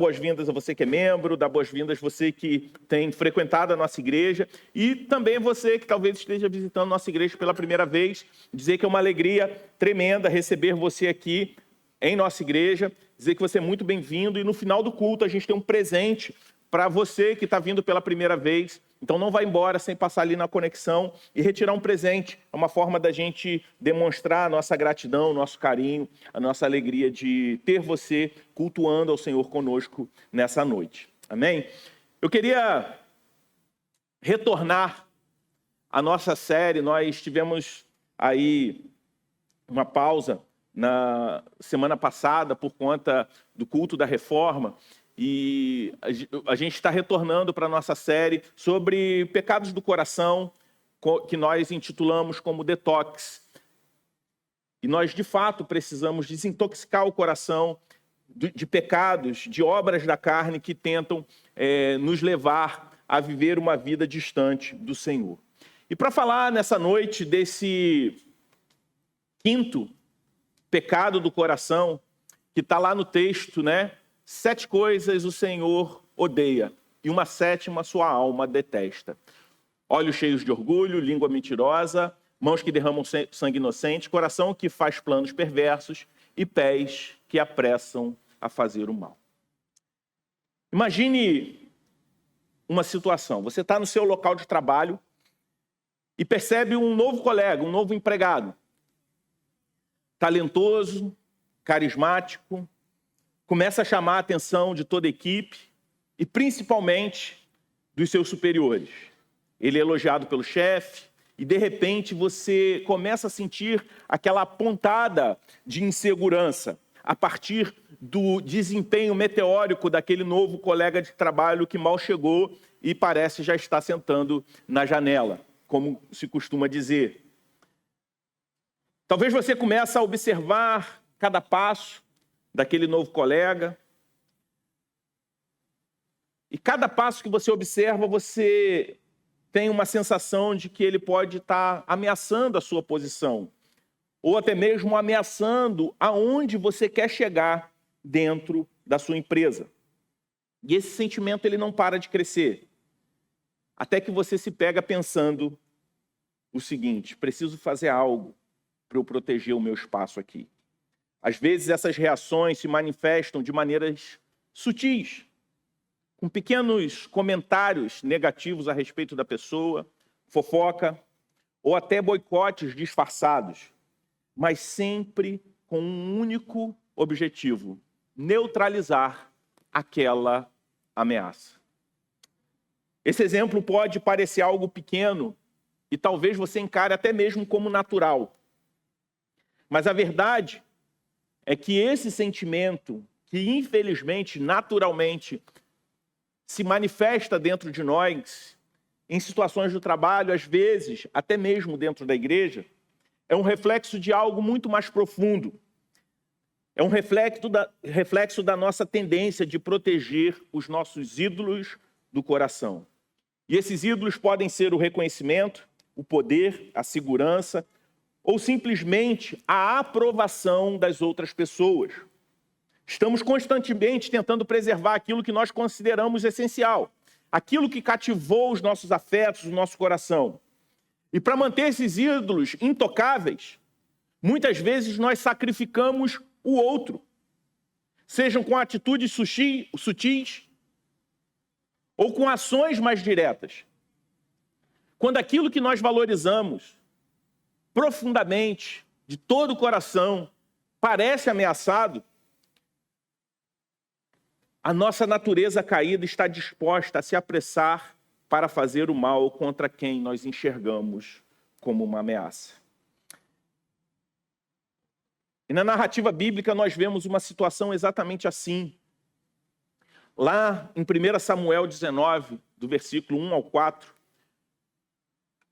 boas-vindas a você que é membro, dar boas-vindas a você que tem frequentado a nossa igreja e também você que talvez esteja visitando nossa igreja pela primeira vez, dizer que é uma alegria tremenda receber você aqui em nossa igreja, dizer que você é muito bem-vindo e no final do culto a gente tem um presente para você que está vindo pela primeira vez. Então não vai embora sem passar ali na conexão e retirar um presente. É uma forma da gente demonstrar a nossa gratidão, o nosso carinho, a nossa alegria de ter você cultuando ao Senhor conosco nessa noite. Amém? Eu queria retornar à nossa série. Nós tivemos aí uma pausa na semana passada por conta do culto da reforma. E a gente está retornando para a nossa série sobre pecados do coração, que nós intitulamos como detox. E nós, de fato, precisamos desintoxicar o coração de pecados, de obras da carne que tentam nos levar a viver uma vida distante do Senhor. E para falar nessa noite desse quinto pecado do coração, que está lá no texto, né? 7 coisas o Senhor odeia, e uma 7ª sua alma detesta. Olhos cheios de orgulho, língua mentirosa, mãos que derramam sangue inocente, coração que faz planos perversos e pés que apressam a fazer o mal. Imagine uma situação. Você está no seu local de trabalho e percebe um novo colega, um novo empregado. Talentoso, carismático, começa a chamar a atenção de toda a equipe e principalmente dos seus superiores. Ele é elogiado pelo chefe e, de repente, você começa a sentir aquela pontada de insegurança a partir do desempenho meteórico daquele novo colega de trabalho que mal chegou e parece já estar sentando na janela, como se costuma dizer. Talvez você comece a observar cada passo daquele novo colega. E cada passo que você observa, você tem uma sensação de que ele pode estar ameaçando a sua posição, ou até mesmo ameaçando aonde você quer chegar dentro da sua empresa. E esse sentimento ele não para de crescer, até que você se pega pensando o seguinte: preciso fazer algo para eu proteger o meu espaço aqui. Às vezes essas reações se manifestam de maneiras sutis, com pequenos comentários negativos a respeito da pessoa, fofoca, ou até boicotes disfarçados, mas sempre com um único objetivo: neutralizar aquela ameaça. Esse exemplo pode parecer algo pequeno e talvez você encare até mesmo como natural. Mas a verdade é que esse sentimento, que infelizmente, naturalmente, se manifesta dentro de nós, em situações do trabalho, às vezes, até mesmo dentro da igreja, é um reflexo de algo muito mais profundo. É um reflexo da nossa tendência de proteger os nossos ídolos do coração. E esses ídolos podem ser o reconhecimento, o poder, a segurança, ou simplesmente a aprovação das outras pessoas. Estamos constantemente tentando preservar aquilo que nós consideramos essencial, aquilo que cativou os nossos afetos, o nosso coração. E para manter esses ídolos intocáveis, muitas vezes nós sacrificamos o outro, sejam com atitudes sutis ou com ações mais diretas. Quando aquilo que nós valorizamos profundamente, de todo o coração, parece ameaçado, a nossa natureza caída está disposta a se apressar para fazer o mal contra quem nós enxergamos como uma ameaça. E na narrativa bíblica nós vemos uma situação exatamente assim. Lá em 1 Samuel 19, do versículo 1 ao 4,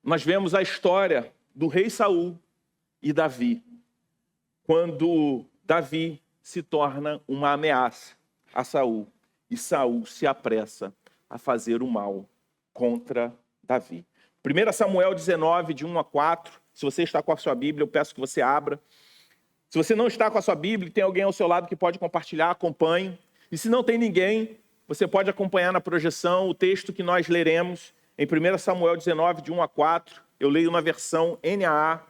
nós vemos a história do rei Saul e Davi, quando Davi se torna uma ameaça a Saul, e Saul se apressa a fazer o mal contra Davi. 1 Samuel 19, de 1 a 4, se você está com a sua Bíblia, eu peço que você abra. Se você não está com a sua Bíblia e tem alguém ao seu lado que pode compartilhar, acompanhe. E se não tem ninguém, você pode acompanhar na projeção o texto que nós leremos em 1 Samuel 19, de 1 a 4. Eu leio na versão NAA,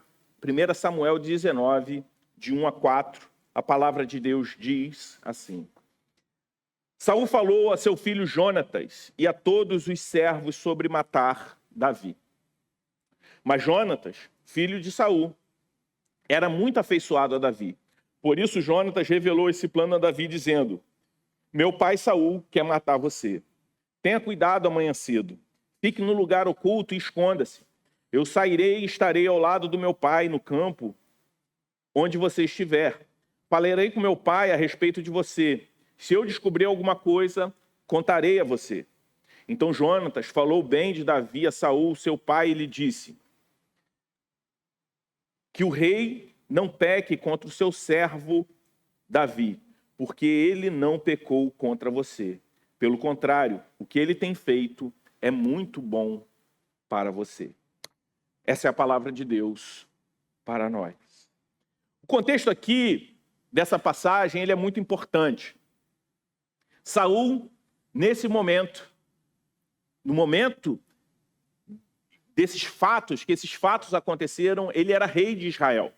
1 Samuel 19, de 1 a 4. A palavra de Deus diz assim: Saul falou a seu filho Jonatas e a todos os servos sobre matar Davi. Mas Jonatas, filho de Saul, era muito afeiçoado a Davi. Por isso Jonatas revelou esse plano a Davi, dizendo: Meu pai Saul quer matar você. Tenha cuidado amanhã cedo. Fique no lugar oculto e esconda-se. Eu sairei e estarei ao lado do meu pai no campo, onde você estiver. Falarei com meu pai a respeito de você. Se eu descobrir alguma coisa, contarei a você. Então Jonatas falou bem de Davi a Saul, seu pai, e lhe disse: Que o rei não peque contra o seu servo Davi, porque ele não pecou contra você. Pelo contrário, o que ele tem feito é muito bom para você. Essa é a palavra de Deus para nós. O contexto aqui dessa passagem, ele é muito importante. Saul, nesse momento, no momento desses fatos, que esses fatos aconteceram, ele era rei de Israel.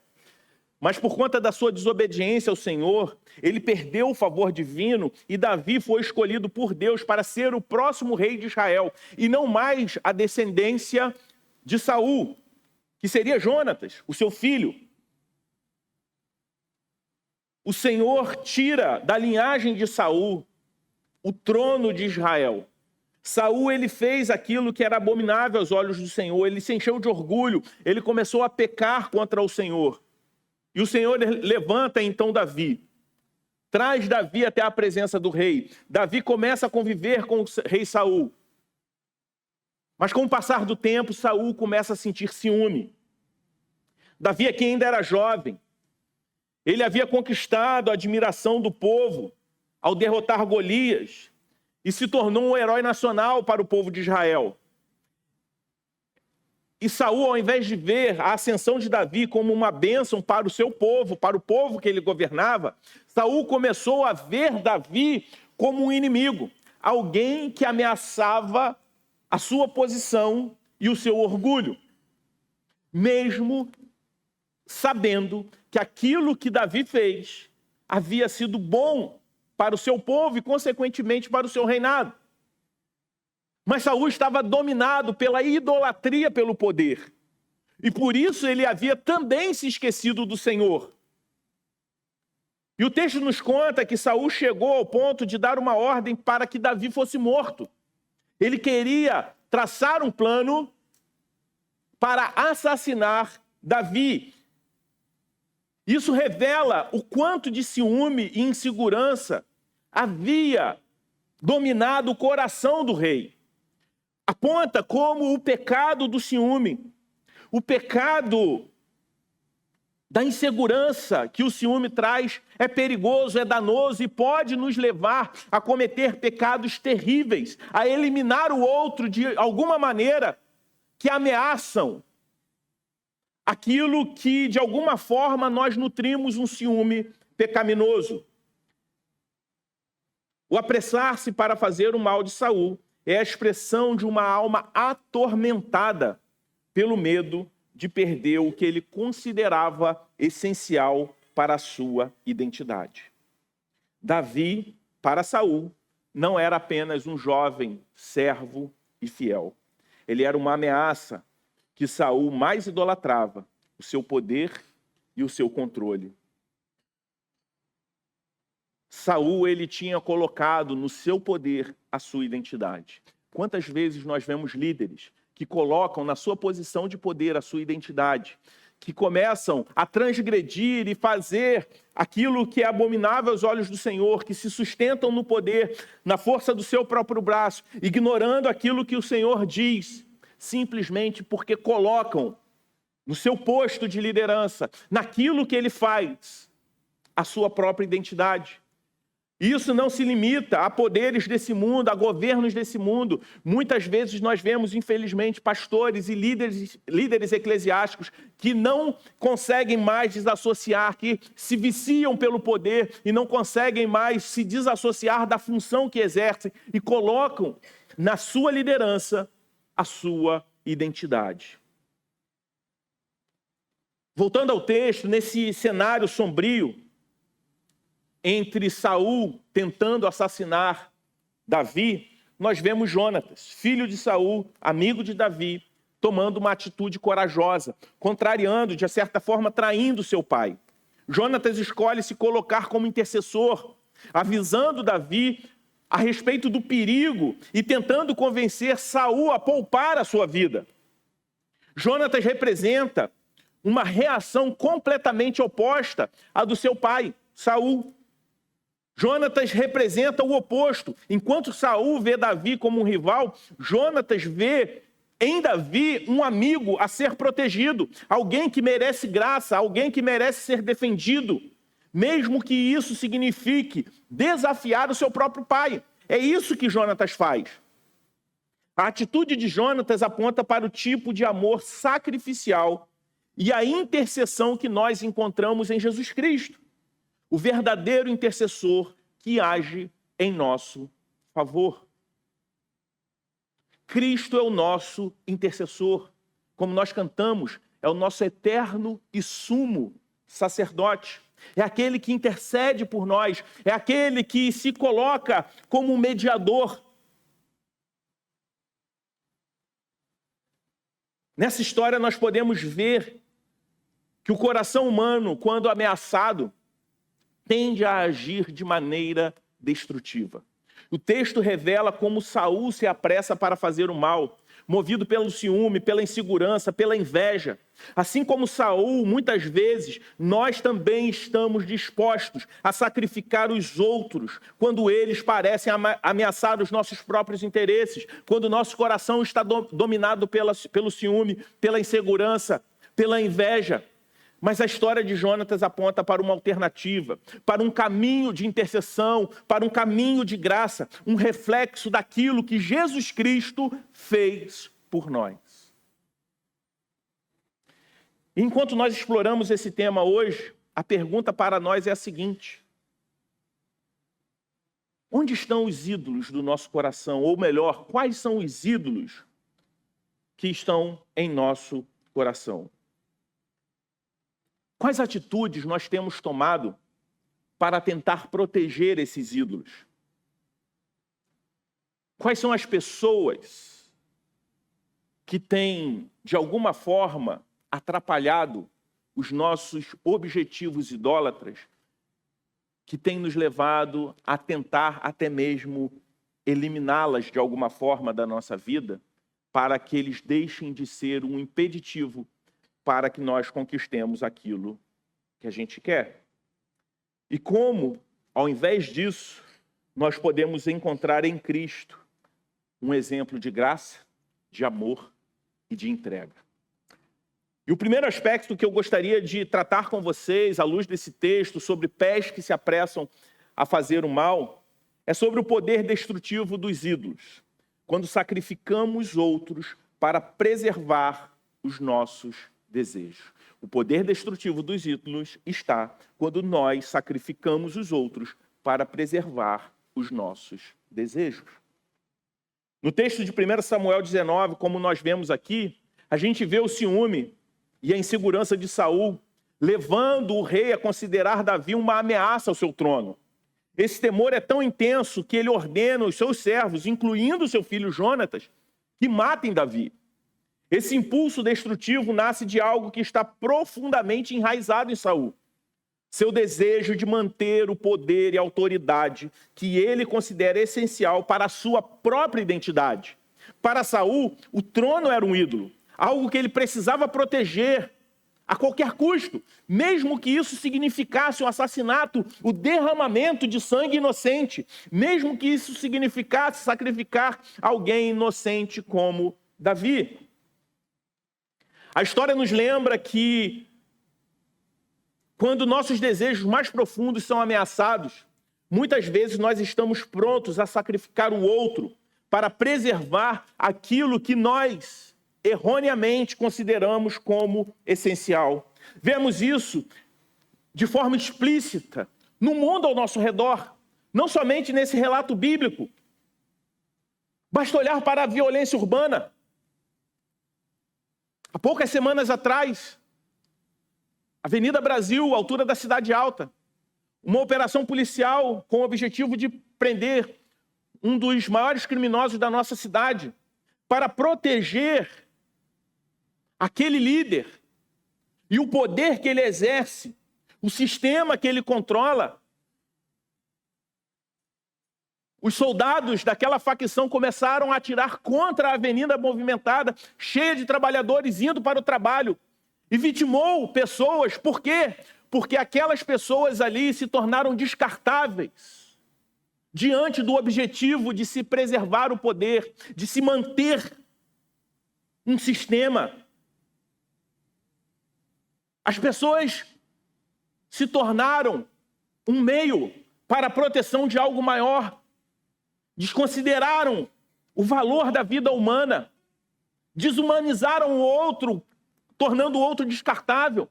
Mas por conta da sua desobediência ao Senhor, ele perdeu o favor divino e Davi foi escolhido por Deus para ser o próximo rei de Israel e não mais a descendência de Saul, que seria Jonatas, o seu filho. O Senhor tira da linhagem de Saul o trono de Israel. Saul, ele fez aquilo que era abominável aos olhos do Senhor, ele se encheu de orgulho, ele começou a pecar contra o Senhor. E o Senhor levanta então Davi, traz Davi até a presença do rei. Davi começa a conviver com o rei Saul. Mas com o passar do tempo, Saul começa a sentir ciúme. Davi aqui ainda era jovem. Ele havia conquistado a admiração do povo ao derrotar Golias e se tornou um herói nacional para o povo de Israel. E Saul, ao invés de ver a ascensão de Davi como uma bênção para o seu povo, para o povo que ele governava, Saul começou a ver Davi como um inimigo, alguém que ameaçava a sua posição e o seu orgulho, mesmo sabendo que aquilo que Davi fez havia sido bom para o seu povo e, consequentemente, para o seu reinado. Mas Saul estava dominado pela idolatria pelo poder. E por isso ele havia também se esquecido do Senhor. E o texto nos conta que Saul chegou ao ponto de dar uma ordem para que Davi fosse morto. Ele queria traçar um plano para assassinar Davi. Isso revela o quanto de ciúme e insegurança havia dominado o coração do rei. Aponta como o pecado do ciúme, o pecado da insegurança que o ciúme traz é perigoso, é danoso e pode nos levar a cometer pecados terríveis, a eliminar o outro de alguma maneira que ameaçam aquilo que de alguma forma nós nutrimos um ciúme pecaminoso. O apressar-se para fazer o mal de Saul é a expressão de uma alma atormentada pelo medo de perder o que ele considerava essencial para a sua identidade. Davi, para Saul, não era apenas um jovem servo e fiel. Ele era uma ameaça que Saul mais idolatrava, o seu poder e o seu controle. Saul, ele tinha colocado no seu poder a sua identidade. Quantas vezes nós vemos líderes que colocam na sua posição de poder a sua identidade, que começam a transgredir e fazer aquilo que é abominável aos olhos do Senhor, que se sustentam no poder, na força do seu próprio braço, ignorando aquilo que o Senhor diz, simplesmente porque colocam no seu posto de liderança, naquilo que ele faz, a sua própria identidade. E isso não se limita a poderes desse mundo, a governos desse mundo. Muitas vezes nós vemos, infelizmente, pastores e líderes eclesiásticos que não conseguem mais desassociar, que se viciam pelo poder e não conseguem mais se desassociar da função que exercem e colocam na sua liderança a sua identidade. Voltando ao texto, nesse cenário sombrio, entre Saul tentando assassinar Davi, nós vemos Jonatas, filho de Saul, amigo de Davi, tomando uma atitude corajosa, contrariando, de certa forma, traindo seu pai. Jonatas escolhe se colocar como intercessor, avisando Davi a respeito do perigo e tentando convencer Saul a poupar a sua vida. Jonatas representa uma reação completamente oposta à do seu pai, Saul. Jonatas representa o oposto. Enquanto Saul vê Davi como um rival, Jonatas vê em Davi um amigo a ser protegido, alguém que merece graça, alguém que merece ser defendido, mesmo que isso signifique desafiar o seu próprio pai. É isso que Jonatas faz. A atitude de Jonatas aponta para o tipo de amor sacrificial e a intercessão que nós encontramos em Jesus Cristo. O verdadeiro intercessor que age em nosso favor. Cristo é o nosso intercessor. Como nós cantamos, é o nosso eterno e sumo sacerdote. É aquele que intercede por nós, é aquele que se coloca como um mediador. Nessa história nós podemos ver que o coração humano, quando ameaçado, tende a agir de maneira destrutiva. O texto revela como Saul se apressa para fazer o mal, movido pelo ciúme, pela insegurança, pela inveja. Assim como Saul, muitas vezes, nós também estamos dispostos a sacrificar os outros quando eles parecem ameaçar os nossos próprios interesses, quando o nosso coração está dominado pelo ciúme, pela insegurança, pela inveja. Mas a história de Jonatas aponta para uma alternativa, para um caminho de intercessão, para um caminho de graça, um reflexo daquilo que Jesus Cristo fez por nós. Enquanto nós exploramos esse tema hoje, a pergunta para nós é a seguinte: onde estão os ídolos do nosso coração? Ou melhor, quais são os ídolos que estão em nosso coração? Quais atitudes nós temos tomado para tentar proteger esses ídolos? Quais são as pessoas que têm, de alguma forma, atrapalhado os nossos objetivos idólatras, que têm nos levado a tentar até mesmo eliminá-las de alguma forma da nossa vida, para que eles deixem de ser um impeditivo para que nós conquistemos aquilo que a gente quer. E como, ao invés disso, nós podemos encontrar em Cristo um exemplo de graça, de amor e de entrega. E o primeiro aspecto que eu gostaria de tratar com vocês, à luz desse texto, sobre pés que se apressam a fazer o mal, é sobre o poder destrutivo dos ídolos, quando sacrificamos outros para preservar os nossos desejos. O poder destrutivo dos ídolos está quando nós sacrificamos os outros para preservar os nossos desejos. No texto de 1 Samuel 19, como nós vemos aqui, a gente vê o ciúme e a insegurança de Saul, levando o rei a considerar Davi uma ameaça ao seu trono. Esse temor é tão intenso que ele ordena os seus servos, incluindo seu filho Jonatas, que matem Davi. Esse impulso destrutivo nasce de algo que está profundamente enraizado em Saul. Seu desejo de manter o poder e a autoridade que ele considera essencial para a sua própria identidade. Para Saul, o trono era um ídolo, algo que ele precisava proteger a qualquer custo, mesmo que isso significasse o assassinato, o derramamento de sangue inocente, mesmo que isso significasse sacrificar alguém inocente como Davi. A história nos lembra que, quando nossos desejos mais profundos são ameaçados, muitas vezes nós estamos prontos a sacrificar o outro para preservar aquilo que nós erroneamente consideramos como essencial. Vemos isso de forma explícita no mundo ao nosso redor, não somente nesse relato bíblico. Basta olhar para a violência urbana. Há poucas semanas atrás, Avenida Brasil, altura da Cidade Alta, uma operação policial com o objetivo de prender um dos maiores criminosos da nossa cidade, para proteger aquele líder e o poder que ele exerce, o sistema que ele controla. Os soldados daquela facção começaram a atirar contra a avenida movimentada, cheia de trabalhadores indo para o trabalho, e vitimou pessoas. Por quê? Porque aquelas pessoas ali se tornaram descartáveis diante do objetivo de se preservar o poder, de se manter um sistema. As pessoas se tornaram um meio para a proteção de algo maior. Desconsideraram o valor da vida humana. Desumanizaram o outro, tornando o outro descartável.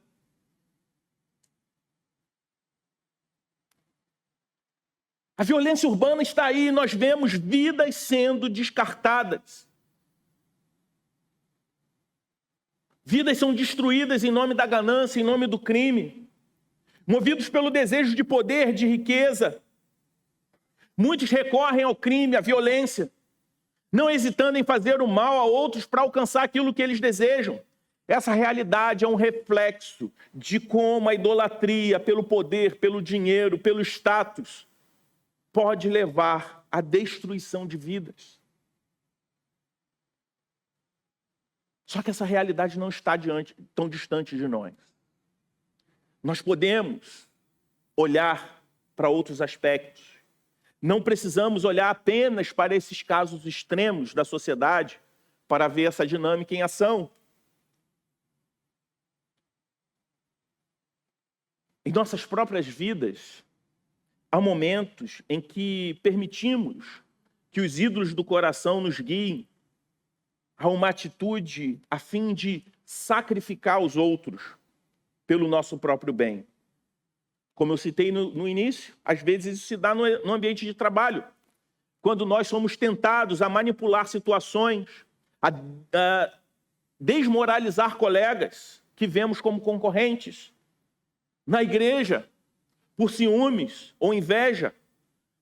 A violência urbana está aí, nós vemos vidas sendo descartadas. Vidas são destruídas em nome da ganância, em nome do crime. Movidos pelo desejo de poder, de riqueza. Muitos recorrem ao crime, à violência, não hesitando em fazer o mal a outros para alcançar aquilo que eles desejam. Essa realidade é um reflexo de como a idolatria pelo poder, pelo dinheiro, pelo status, pode levar à destruição de vidas. Só que essa realidade não está tão distante de nós. Nós podemos olhar para outros aspectos. Não precisamos olhar apenas para esses casos extremos da sociedade para ver essa dinâmica em ação. Em nossas próprias vidas, há momentos em que permitimos que os ídolos do coração nos guiem a uma atitude a fim de sacrificar os outros pelo nosso próprio bem. Como eu citei no início, às vezes isso se dá no ambiente de trabalho, quando nós somos tentados a manipular situações, a desmoralizar colegas que vemos como concorrentes. Na igreja, por ciúmes ou inveja,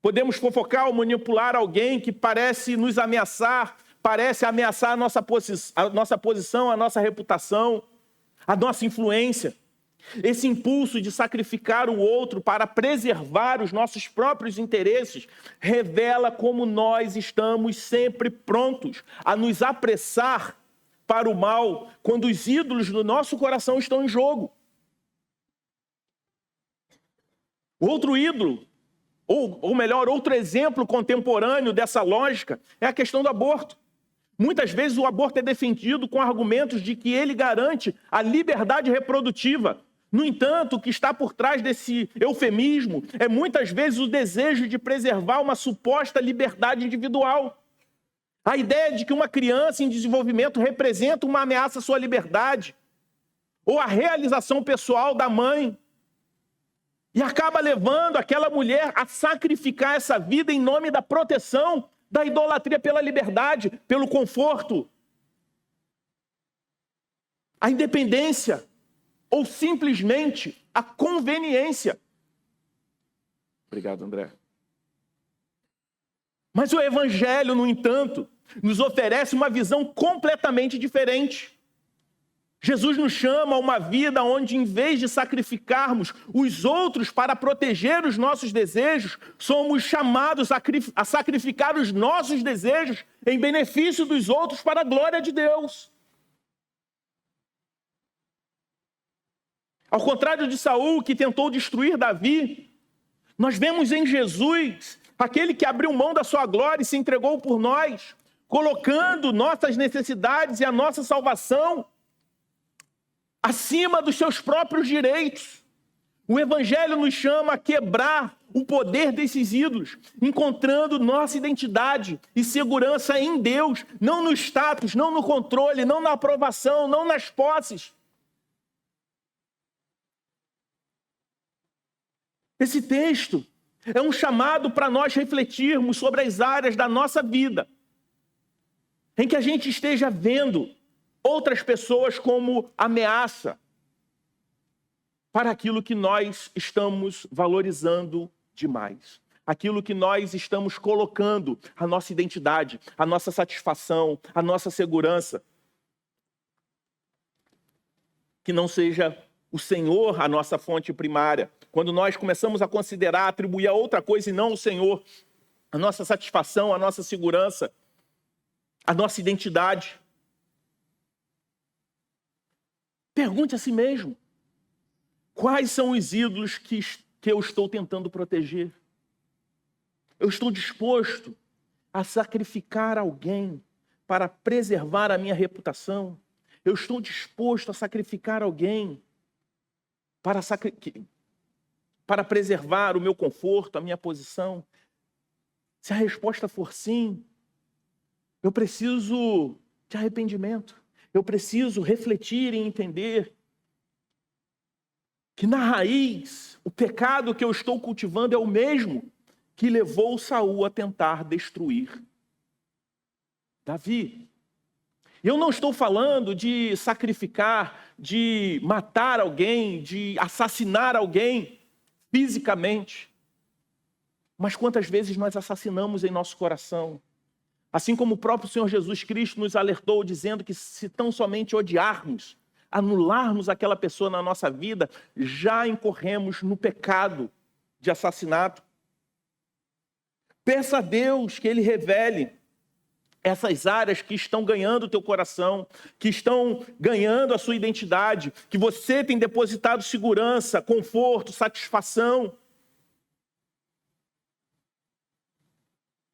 podemos fofocar ou manipular alguém que parece nos ameaçar, parece ameaçar a nossa posição, a nossa reputação, a nossa influência. Esse impulso de sacrificar o outro para preservar os nossos próprios interesses revela como nós estamos sempre prontos a nos apressar para o mal quando os ídolos do nosso coração estão em jogo. Outro ídolo, ou melhor, outro exemplo contemporâneo dessa lógica é a questão do aborto. Muitas vezes o aborto é defendido com argumentos de que ele garante a liberdade reprodutiva. No entanto, o que está por trás desse eufemismo é muitas vezes o desejo de preservar uma suposta liberdade individual. A ideia de que uma criança em desenvolvimento representa uma ameaça à sua liberdade, ou a realização pessoal da mãe, e acaba levando aquela mulher a sacrificar essa vida em nome da proteção, da idolatria pela liberdade, pelo conforto, a independência, ou simplesmente a conveniência. Obrigado, André. Mas o Evangelho, no entanto, nos oferece uma visão completamente diferente. Jesus nos chama a uma vida onde, em vez de sacrificarmos os outros para proteger os nossos desejos, somos chamados a sacrificar os nossos desejos em benefício dos outros para a glória de Deus. Ao contrário de Saul, que tentou destruir Davi, nós vemos em Jesus aquele que abriu mão da sua glória e se entregou por nós, colocando nossas necessidades e a nossa salvação acima dos seus próprios direitos. O Evangelho nos chama a quebrar o poder desses ídolos, encontrando nossa identidade e segurança em Deus, não no status, não no controle, não na aprovação, não nas posses. Esse texto é um chamado para nós refletirmos sobre as áreas da nossa vida em que a gente esteja vendo outras pessoas como ameaça para aquilo que nós estamos valorizando demais. Aquilo que nós estamos colocando a nossa identidade, a nossa satisfação, a nossa segurança. Que não seja o Senhor a nossa fonte primária. Quando nós começamos a considerar, atribuir a outra coisa e não o Senhor, a nossa satisfação, a nossa segurança, a nossa identidade. Pergunte a si mesmo. Quais são os ídolos que eu estou tentando proteger? Eu estou disposto a sacrificar alguém para preservar a minha reputação? Eu estou disposto a sacrificar alguém para preservar o meu conforto, a minha posição? Se a resposta for sim, eu preciso de arrependimento. Eu preciso refletir e entender que na raiz, o pecado que eu estou cultivando é o mesmo que levou Saul a tentar destruir Davi. Eu não estou falando de sacrificar, de matar alguém, de assassinar alguém fisicamente. Mas quantas vezes nós assassinamos em nosso coração? Assim como o próprio Senhor Jesus Cristo nos alertou, dizendo que se tão somente odiarmos, anularmos aquela pessoa na nossa vida, já incorremos no pecado de assassinato. Peça a Deus que Ele revele essas áreas que estão ganhando o teu coração, que estão ganhando a sua identidade, que você tem depositado segurança, conforto, satisfação.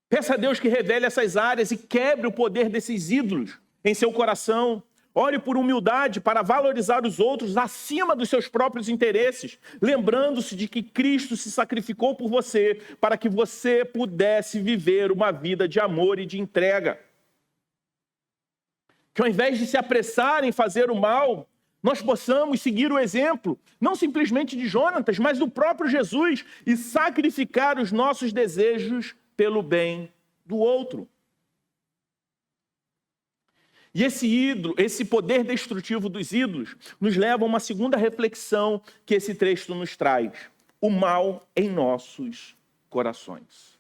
Peça a Deus que revele essas áreas e quebre o poder desses ídolos em seu coração. Ore por humildade para valorizar os outros acima dos seus próprios interesses, lembrando-se de que Cristo se sacrificou por você para que você pudesse viver uma vida de amor e de entrega. Que ao invés de se apressar em fazer o mal, nós possamos seguir o exemplo, não simplesmente de Jonatas, mas do próprio Jesus, e sacrificar os nossos desejos pelo bem do outro. E esse poder destrutivo dos ídolos nos leva a uma segunda reflexão que esse texto nos traz: o mal em nossos corações.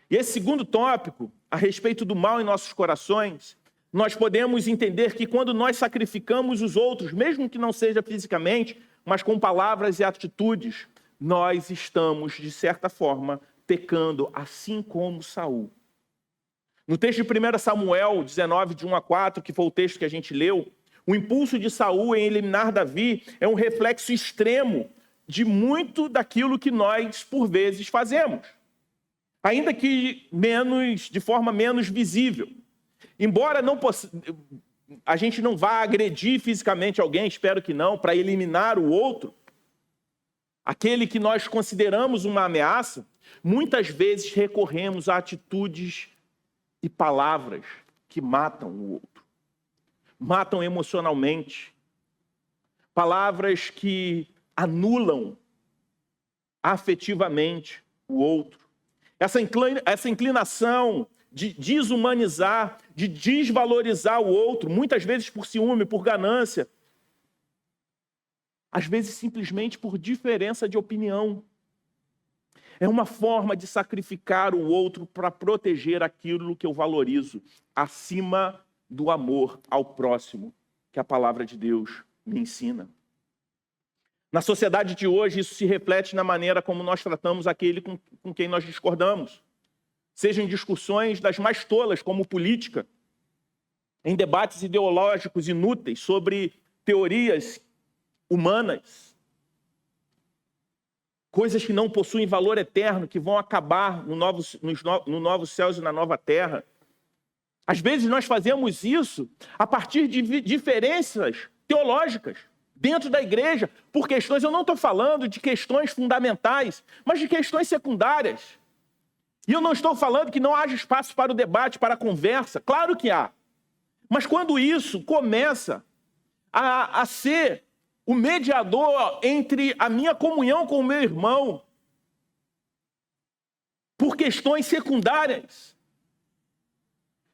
E esse segundo tópico, a respeito do mal em nossos corações, nós podemos entender que quando nós sacrificamos os outros, mesmo que não seja fisicamente, mas com palavras e atitudes, nós estamos, de certa forma, pecando, assim como Saul. No texto de 1 Samuel 19, de 1 a 4, que foi o texto que a gente leu, o impulso de Saul em eliminar Davi é um reflexo extremo de muito daquilo que nós, por vezes, fazemos. Ainda que de forma menos visível. Embora a gente não vá agredir fisicamente alguém, espero que não, para eliminar o outro, aquele que nós consideramos uma ameaça, muitas vezes recorremos a atitudes e palavras que matam o outro. Matam emocionalmente. Palavras que anulam afetivamente o outro. Essa inclinação de desumanizar, de desvalorizar o outro, muitas vezes por ciúme, por ganância, às vezes simplesmente por diferença de opinião. É uma forma de sacrificar o outro para proteger aquilo que eu valorizo, acima do amor ao próximo, que a palavra de Deus me ensina. Na sociedade de hoje, isso se reflete na maneira como nós tratamos aquele com quem nós discordamos. Seja em discussões das mais tolas, como política, em debates ideológicos inúteis sobre teorias humanas, coisas que não possuem valor eterno, que vão acabar no novos céus e na nova terra. Às vezes nós fazemos isso a partir de diferenças teológicas, dentro da igreja por questões, eu não estou falando de questões fundamentais, mas de questões secundárias. E eu não estou falando que não haja espaço para o debate, para a conversa. Claro que há. Mas quando isso começa a ser o mediador entre a minha comunhão com o meu irmão, por questões secundárias,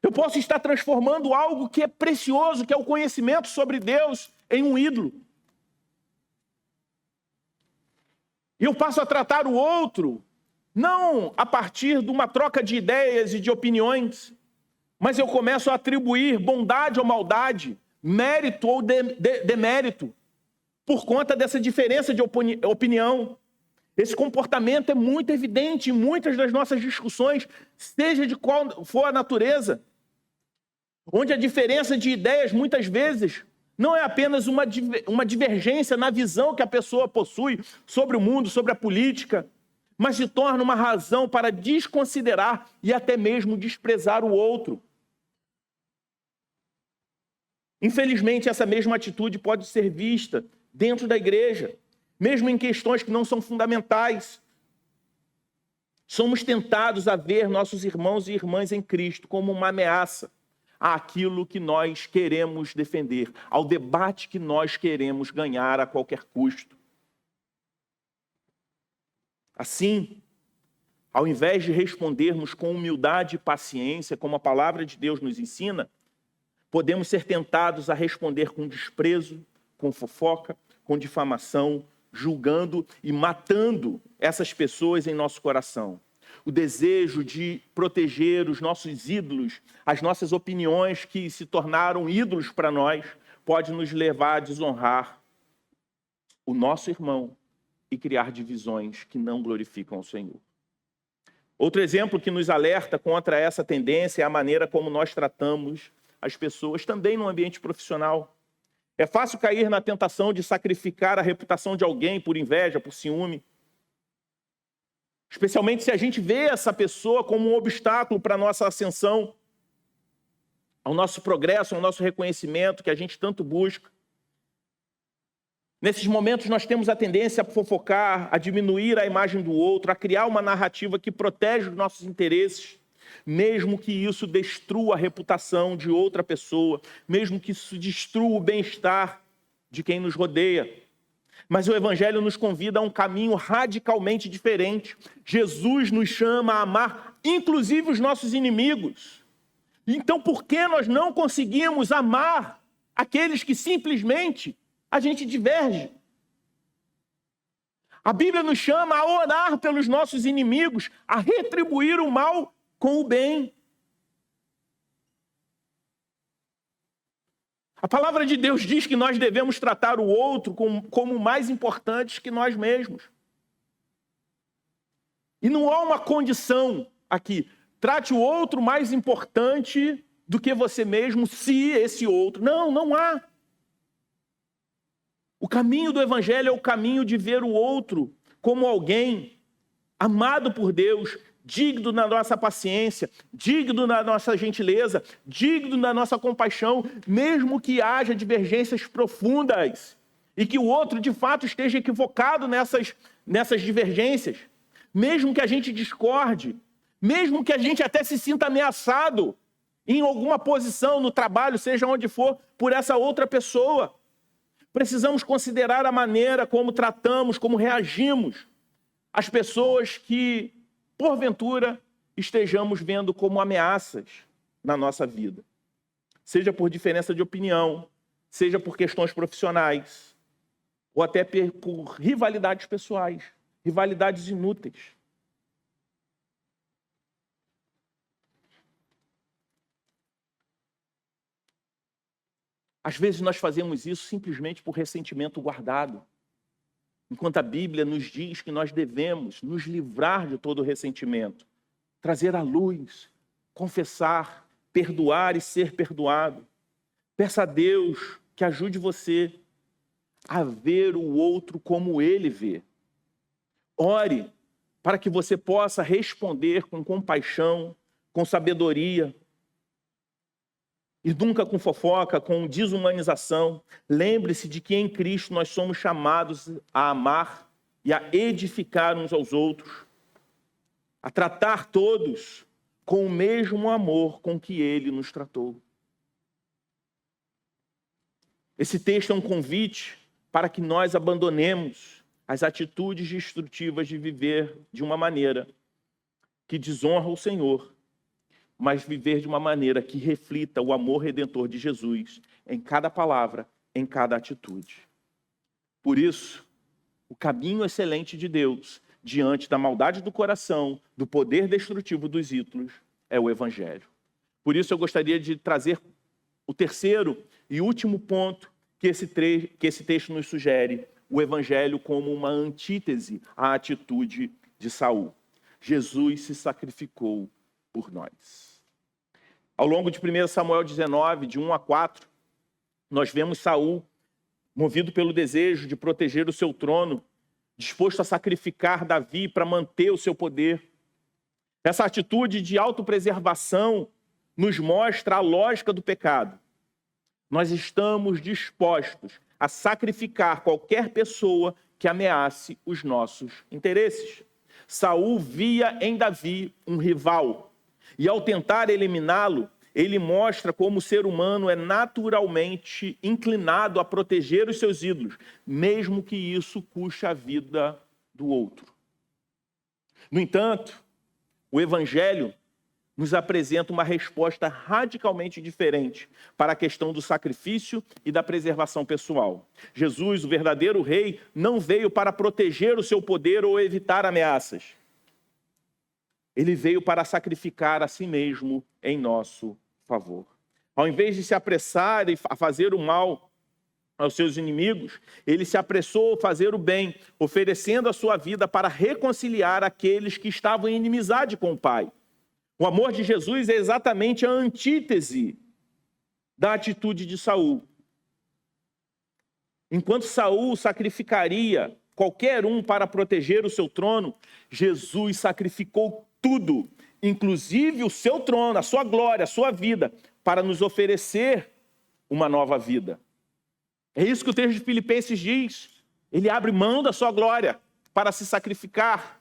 eu posso estar transformando algo que é precioso, que é o conhecimento sobre Deus, em um ídolo. E eu passo a tratar o outro, não a partir de uma troca de ideias e de opiniões, mas eu começo a atribuir bondade ou maldade, mérito ou demérito, por conta dessa diferença de opinião. Esse comportamento é muito evidente em muitas das nossas discussões, seja de qual for a natureza, onde a diferença de ideias, muitas vezes, não é apenas uma divergência na visão que a pessoa possui sobre o mundo, sobre a política, mas se torna uma razão para desconsiderar e até mesmo desprezar o outro. Infelizmente, essa mesma atitude pode ser vista dentro da igreja, mesmo em questões que não são fundamentais. Somos tentados a ver nossos irmãos e irmãs em Cristo como uma ameaça àquilo que nós queremos defender, ao debate que nós queremos ganhar a qualquer custo. Assim, ao invés de respondermos com humildade e paciência, como a palavra de Deus nos ensina, podemos ser tentados a responder com desprezo, com fofoca, com difamação, julgando e matando essas pessoas em nosso coração. O desejo de proteger os nossos ídolos, as nossas opiniões que se tornaram ídolos para nós, pode nos levar a desonrar o nosso irmão e criar divisões que não glorificam o Senhor. Outro exemplo que nos alerta contra essa tendência é a maneira como nós tratamos as pessoas também no ambiente profissional. É fácil cair na tentação de sacrificar a reputação de alguém por inveja, por ciúme. Especialmente se a gente vê essa pessoa como um obstáculo para a nossa ascensão, ao nosso progresso, ao nosso reconhecimento que a gente tanto busca. Nesses momentos nós temos a tendência a fofocar, a diminuir a imagem do outro, a criar uma narrativa que protege os nossos interesses, mesmo que isso destrua a reputação de outra pessoa, mesmo que isso destrua o bem-estar de quem nos rodeia. Mas o Evangelho nos convida a um caminho radicalmente diferente. Jesus nos chama a amar, inclusive, os nossos inimigos. Então, por que nós não conseguimos amar aqueles que simplesmente a gente diverge? A Bíblia nos chama a orar pelos nossos inimigos, a retribuir o mal com o bem. A palavra de Deus diz que nós devemos tratar o outro como mais importantes que nós mesmos. E não há uma condição aqui. Trate o outro mais importante do que você mesmo, se esse outro... Não há. O caminho do Evangelho é o caminho de ver o outro como alguém amado por Deus, digno da nossa paciência, digno da nossa gentileza, digno da nossa compaixão, mesmo que haja divergências profundas e que o outro, de fato, esteja equivocado nessas divergências, mesmo que a gente discorde, mesmo que a gente até se sinta ameaçado em alguma posição no trabalho, seja onde for, por essa outra pessoa. Precisamos considerar a maneira como tratamos, como reagimos às pessoas que, porventura, estejamos vendo como ameaças na nossa vida. Seja por diferença de opinião, seja por questões profissionais, ou até por rivalidades pessoais, rivalidades inúteis. Às vezes nós fazemos isso simplesmente por ressentimento guardado, enquanto a Bíblia nos diz que nós devemos nos livrar de todo o ressentimento, trazer à luz, confessar, perdoar e ser perdoado. Peça a Deus que ajude você a ver o outro como Ele vê. Ore para que você possa responder com compaixão, com sabedoria. E nunca com fofoca, com desumanização. Lembre-se de que em Cristo nós somos chamados a amar e a edificar uns aos outros, a tratar todos com o mesmo amor com que Ele nos tratou. Esse texto é um convite para que nós abandonemos as atitudes destrutivas de viver de uma maneira que desonra o Senhor, mas viver de uma maneira que reflita o amor redentor de Jesus em cada palavra, em cada atitude. Por isso, o caminho excelente de Deus, diante da maldade do coração, do poder destrutivo dos ídolos, é o Evangelho. Por isso eu gostaria de trazer o terceiro e último ponto que esse texto nos sugere, o Evangelho como uma antítese à atitude de Saul. Jesus se sacrificou por nós. Ao longo de 1 Samuel 19, de 1 a 4, nós vemos Saul, movido pelo desejo de proteger o seu trono, disposto a sacrificar Davi para manter o seu poder. Essa atitude de autopreservação nos mostra a lógica do pecado. Nós estamos dispostos a sacrificar qualquer pessoa que ameace os nossos interesses. Saul via em Davi um rival, e ao tentar eliminá-lo, ele mostra como o ser humano é naturalmente inclinado a proteger os seus ídolos, mesmo que isso custe a vida do outro. No entanto, o Evangelho nos apresenta uma resposta radicalmente diferente para a questão do sacrifício e da preservação pessoal. Jesus, o verdadeiro rei, não veio para proteger o seu poder ou evitar ameaças. Ele veio para sacrificar a si mesmo em nosso favor. Ao invés de se apressar a fazer o mal aos seus inimigos, ele se apressou a fazer o bem, oferecendo a sua vida para reconciliar aqueles que estavam em inimizade com o Pai. O amor de Jesus é exatamente a antítese da atitude de Saul. Enquanto Saul sacrificaria qualquer um para proteger o seu trono, Jesus sacrificou tudo, inclusive o seu trono, a sua glória, a sua vida, para nos oferecer uma nova vida. É isso que o texto de Filipenses diz. Ele abre mão da sua glória para se sacrificar.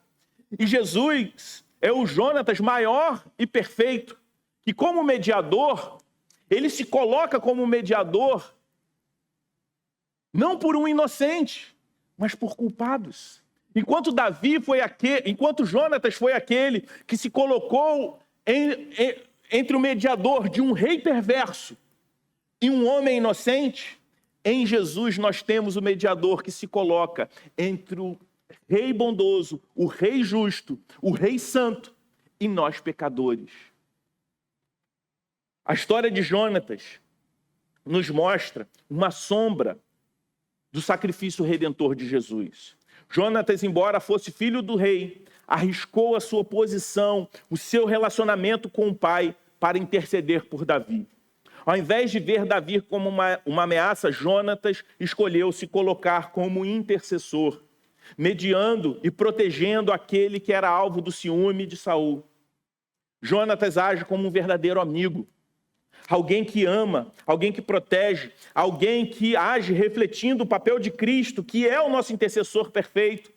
E Jesus é o Jonatas maior e perfeito, que como mediador, ele se coloca como mediador, não por um inocente, mas por culpados. Enquanto Jonatas foi aquele que se colocou entre o mediador de um rei perverso e um homem inocente, em Jesus nós temos o mediador que se coloca entre o rei bondoso, o rei justo, o rei santo e nós pecadores. A história de Jonatas nos mostra uma sombra do sacrifício redentor de Jesus. Jonatas, embora fosse filho do rei, arriscou a sua posição, o seu relacionamento com o pai para interceder por Davi. Ao invés de ver Davi como uma ameaça, Jonatas escolheu se colocar como intercessor, mediando e protegendo aquele que era alvo do ciúme de Saul. Jonatas age como um verdadeiro amigo, alguém que ama, alguém que protege, alguém que age refletindo o papel de Cristo, que é o nosso intercessor perfeito.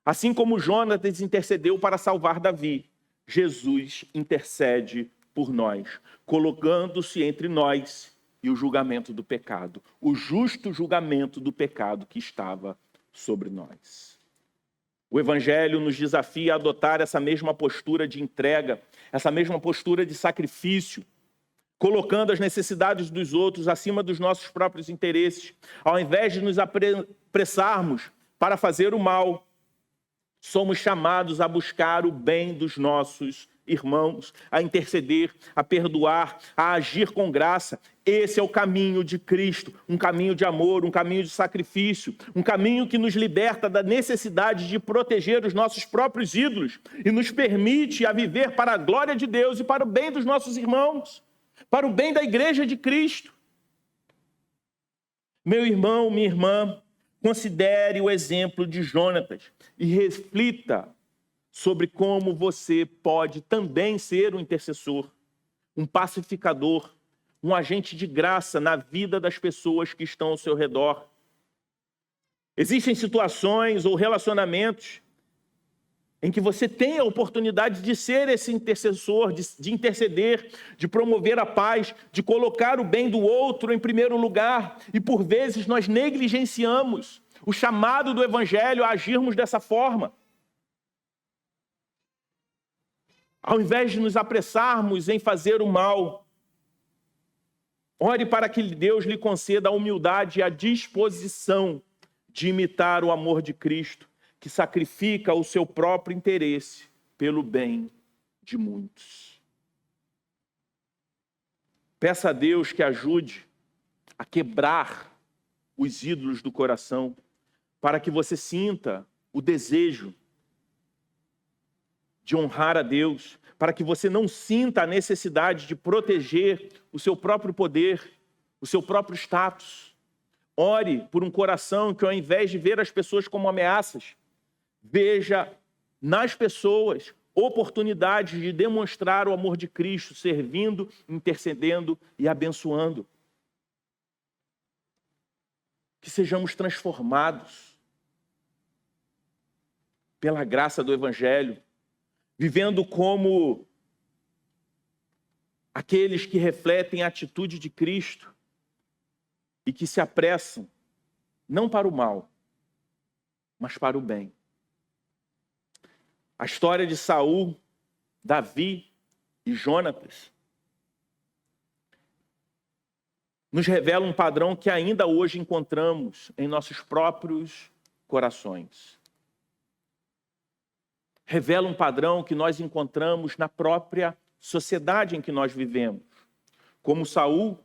Assim como Jonatas intercedeu para salvar Davi, Jesus intercede por nós, colocando-se entre nós e o julgamento do pecado, o justo julgamento do pecado que estava sobre nós. O Evangelho nos desafia a adotar essa mesma postura de entrega, essa mesma postura de sacrifício, colocando as necessidades dos outros acima dos nossos próprios interesses. Ao invés de nos apressarmos para fazer o mal, somos chamados a buscar o bem dos nossos irmãos, a interceder, a perdoar, a agir com graça. Esse é o caminho de Cristo, um caminho de amor, um caminho de sacrifício, um caminho que nos liberta da necessidade de proteger os nossos próprios ídolos e nos permite a viver para a glória de Deus e para o bem dos nossos irmãos, para o bem da igreja de Cristo. Meu irmão, minha irmã, considere o exemplo de Jonatas e reflita sobre como você pode também ser um intercessor, um pacificador, um agente de graça na vida das pessoas que estão ao seu redor. Existem situações ou relacionamentos em que você tem a oportunidade de ser esse intercessor, de interceder, de promover a paz, de colocar o bem do outro em primeiro lugar. E por vezes nós negligenciamos o chamado do Evangelho a agirmos dessa forma. Ao invés de nos apressarmos em fazer o mal, ore para que Deus lhe conceda a humildade e a disposição de imitar o amor de Cristo, que sacrifica o seu próprio interesse pelo bem de muitos. Peça a Deus que ajude a quebrar os ídolos do coração, para que você sinta o desejo de honrar a Deus, para que você não sinta a necessidade de proteger o seu próprio poder, o seu próprio status. Ore por um coração que, ao invés de ver as pessoas como ameaças, veja nas pessoas oportunidades de demonstrar o amor de Cristo, servindo, intercedendo e abençoando. Que sejamos transformados pela graça do Evangelho, vivendo como aqueles que refletem a atitude de Cristo e que se apressam, não para o mal, mas para o bem. A história de Saul, Davi e Jonatas nos revela um padrão que ainda hoje encontramos em nossos próprios corações. Revela um padrão que nós encontramos na própria sociedade em que nós vivemos. Como Saul,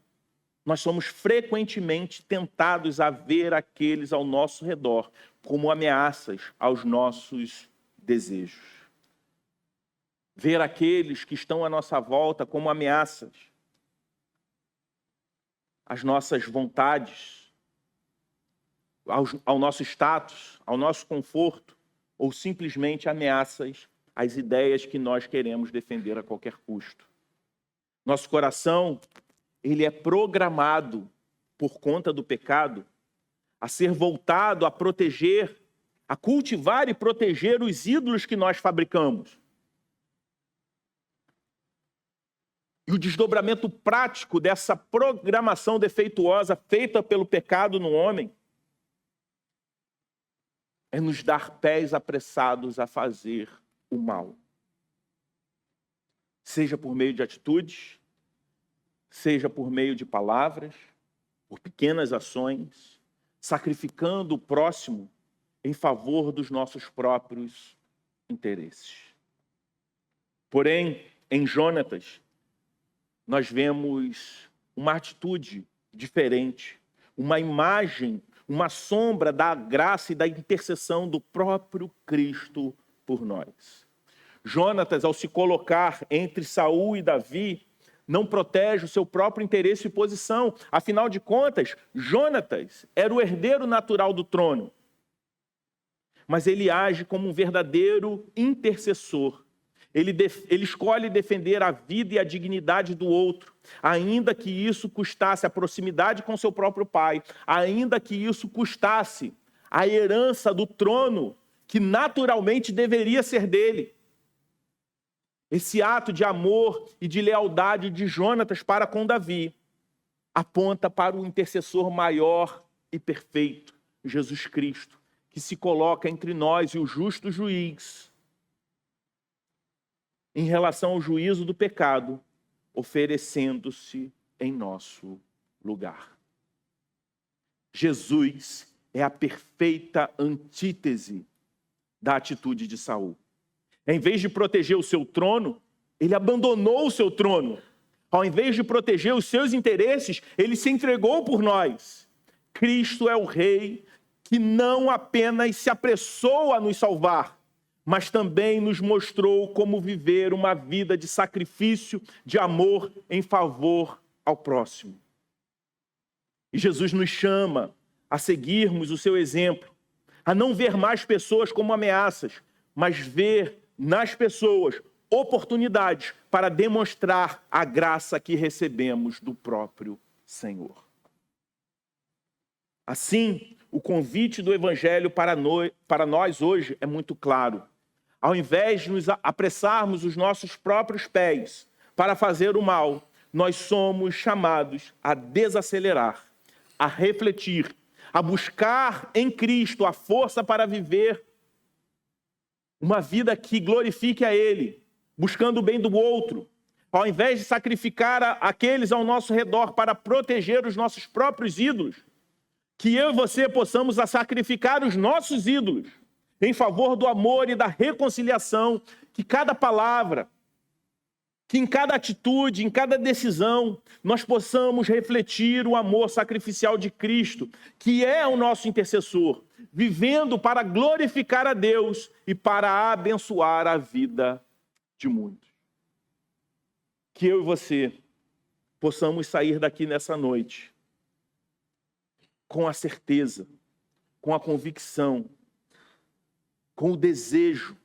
nós somos frequentemente tentados a ver aqueles ao nosso redor como ameaças aos nossos desejos. Ver aqueles que estão à nossa volta como ameaças às nossas vontades, ao nosso status, ao nosso conforto, ou simplesmente ameaças às ideias que nós queremos defender a qualquer custo. Nosso coração, ele é programado, por conta do pecado, a ser voltado a proteger, a cultivar e proteger os ídolos que nós fabricamos. E o desdobramento prático dessa programação defeituosa feita pelo pecado no homem é nos dar pés apressados a fazer o mal. Seja por meio de atitudes, seja por meio de palavras, por pequenas ações, sacrificando o próximo em favor dos nossos próprios interesses. Porém, em Jonatas, nós vemos uma atitude diferente, uma imagem, uma sombra da graça e da intercessão do próprio Cristo por nós. Jonatas, ao se colocar entre Saul e Davi, não protege o seu próprio interesse e posição. Afinal de contas, Jonatas era o herdeiro natural do trono. Mas ele age como um verdadeiro intercessor. Ele escolhe defender a vida e a dignidade do outro, ainda que isso custasse a proximidade com seu próprio pai, ainda que isso custasse a herança do trono que naturalmente deveria ser dele. Esse ato de amor e de lealdade de Jonatas para com Davi aponta para o intercessor maior e perfeito, Jesus Cristo, que se coloca entre nós e o justo juiz em relação ao juízo do pecado, oferecendo-se em nosso lugar. Jesus é a perfeita antítese da atitude de Saul. Em vez de proteger o seu trono, ele abandonou o seu trono. Ao invés de proteger os seus interesses, ele se entregou por nós. Cristo é o Rei que não apenas se apressou a nos salvar, mas também nos mostrou como viver uma vida de sacrifício, de amor em favor ao próximo. E Jesus nos chama a seguirmos o seu exemplo, a não ver mais pessoas como ameaças, mas ver nas pessoas oportunidades para demonstrar a graça que recebemos do próprio Senhor. Assim, o convite do Evangelho para nós hoje é muito claro. Ao invés de nos apressarmos os nossos próprios pés para fazer o mal, nós somos chamados a desacelerar, a refletir, a buscar em Cristo a força para viver uma vida que glorifique a Ele, buscando o bem do outro. Ao invés de sacrificar aqueles ao nosso redor para proteger os nossos próprios ídolos, que eu e você possamos sacrificar os nossos ídolos em favor do amor e da reconciliação, que cada palavra, que em cada atitude, em cada decisão, nós possamos refletir o amor sacrificial de Cristo, que é o nosso intercessor, vivendo para glorificar a Deus e para abençoar a vida de muitos. Que eu e você possamos sair daqui nessa noite com a certeza, com a convicção, com o desejo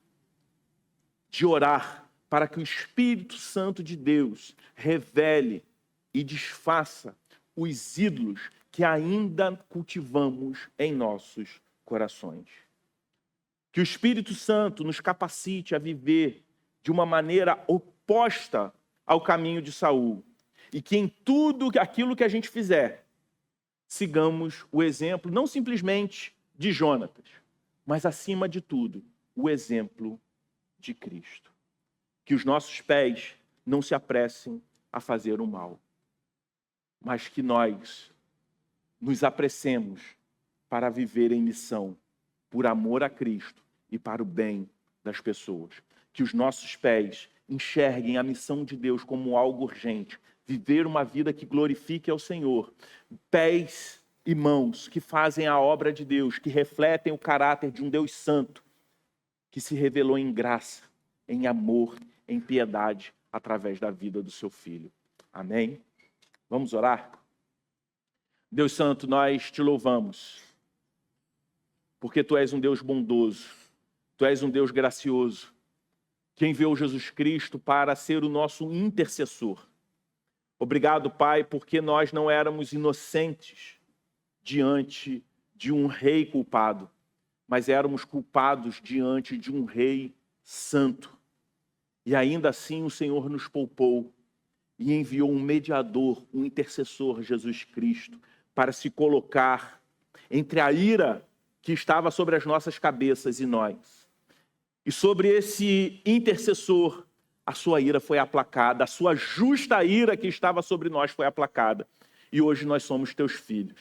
de orar para que o Espírito Santo de Deus revele e desfaça os ídolos que ainda cultivamos em nossos corações. Que o Espírito Santo nos capacite a viver de uma maneira oposta ao caminho de Saul. E que em tudo aquilo que a gente fizer, sigamos o exemplo, não simplesmente de Jonatas, mas acima de tudo, o exemplo de Cristo. Que os nossos pés não se apressem a fazer o mal, mas que nós nos apressemos para viver em missão, por amor a Cristo e para o bem das pessoas. Que os nossos pés enxerguem a missão de Deus como algo urgente, viver uma vida que glorifique ao Senhor. Pés e mãos que fazem a obra de Deus, que refletem o caráter de um Deus santo, que se revelou em graça, em amor, em piedade, através da vida do seu Filho. Amém? Vamos orar? Deus Santo, nós te louvamos, porque Tu és um Deus bondoso, Tu és um Deus gracioso, que enviou Jesus Cristo para ser o nosso intercessor. Obrigado, Pai, porque nós não éramos inocentes diante de um rei culpado, mas éramos culpados diante de um rei santo. E ainda assim o Senhor nos poupou e enviou um mediador, um intercessor, Jesus Cristo, para se colocar entre a ira que estava sobre as nossas cabeças e nós. E sobre esse intercessor, a sua ira foi aplacada, a sua justa ira que estava sobre nós foi aplacada. E hoje nós somos teus filhos.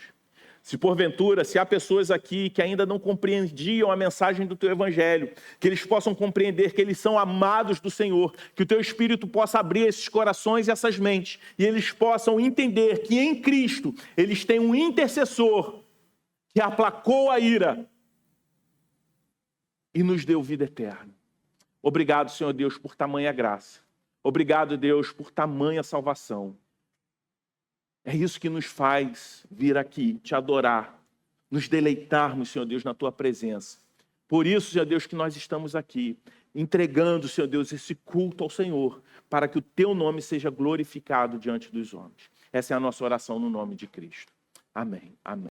Se porventura, se há pessoas aqui que ainda não compreendiam a mensagem do teu evangelho, que eles possam compreender que eles são amados do Senhor, que o teu Espírito possa abrir esses corações e essas mentes, e eles possam entender que em Cristo eles têm um intercessor que aplacou a ira e nos deu vida eterna. Obrigado, Senhor Deus, por tamanha graça. Obrigado, Deus, por tamanha salvação. É isso que nos faz vir aqui, te adorar, nos deleitarmos, Senhor Deus, na Tua presença. Por isso, Senhor Deus, que nós estamos aqui, entregando, Senhor Deus, esse culto ao Senhor, para que o Teu nome seja glorificado diante dos homens. Essa é a nossa oração no nome de Cristo. Amém. Amém.